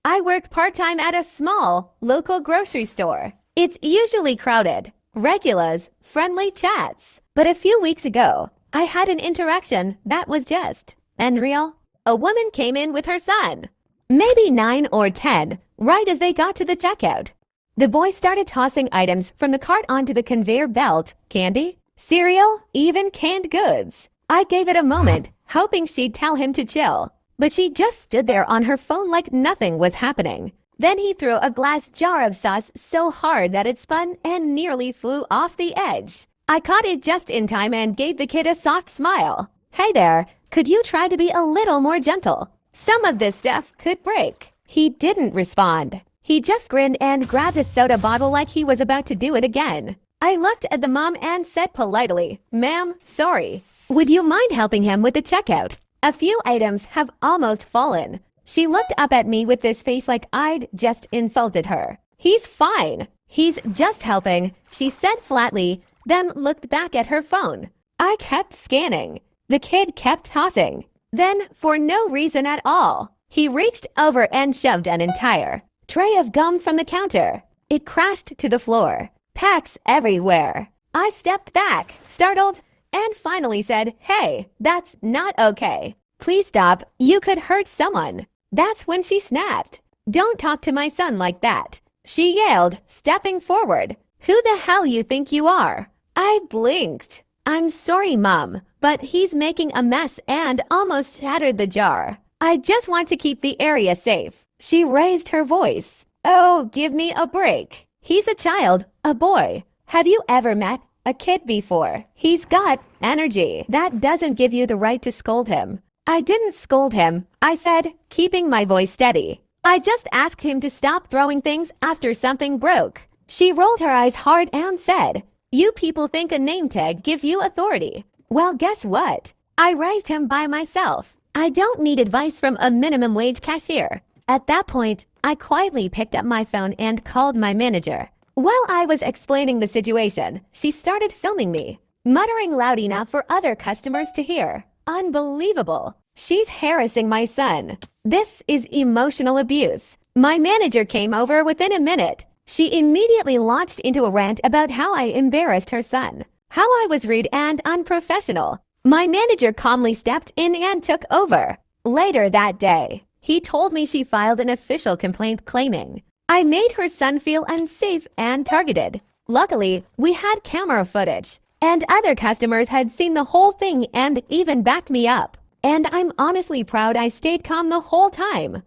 I work part-time at a small, local grocery store. It's usually crowded, regulars, friendly chats. But a few weeks ago, I had an interaction that was just unreal. A woman came in with her son, maybe 9 or 10, right as they got to the checkout. The boy started tossing items from the cart onto the conveyor belt, candy, cereal, even canned goods. I gave it a moment, hoping she'd tell him to chill, but she just stood there on her phone like nothing was happening. Then he threw a glass jar of sauce so hard that it spun and nearly flew off the edge. I caught it just in time and gave the kid a soft smile. Hey there, could you try to be a little more gentle? Some of this stuff could break. He didn't respond. He just grinned and grabbed a soda bottle like he was about to do it again. I looked at the mom and said politely, "Ma'am, sorry. Would you mind helping him with the checkout? A few items have almost fallen." She looked up at me with this face like I'd just insulted her. "He's fine. He's just helping," she said flatly, then looked back at her phone. I kept scanning. The kid kept tossing. Then, for no reason at all, he reached over and shoved an entire tray of gum from the counter. It crashed to the floor. Packs everywhere. I stepped back, startled, and finally said, "Hey, that's not okay. Please stop. You could hurt someone." That's when she snapped. "Don't talk to my son like that," she yelled, stepping forward. "Who the hell you think you are?" I blinked. "I'm sorry, Mom, but he's making a mess and almost shattered the jar. I just want to keep the area safe." She raised her voice. "Oh, give me a break. He's a child, a boy. Have you ever met a kid before? He's got energy. That doesn't give you the right to scold him." I didn't scold him, I said, keeping my voice steady. "I just asked him to stop throwing things after something broke." She rolled her eyes hard and said, "You people think a name tag gives you authority. Well, guess what? I raised him by myself. I don't need advice from a minimum wage cashier." At that point, I quietly picked up my phone and called my manager. While I was explaining the situation, she started filming me, muttering loud enough for other customers to hear. Unbelievable. She's harassing my son. This is emotional abuse. My manager came over within a minute. She immediately launched into a rant about how I embarrassed her son, how I was rude and unprofessional. My manager calmly stepped in and took over. Later that day, he told me she filed an official complaint claiming I made her son feel unsafe and targeted. Luckily, we had camera footage, and other customers had seen the whole thing and even backed me up. And I'm honestly proud I stayed calm the whole time.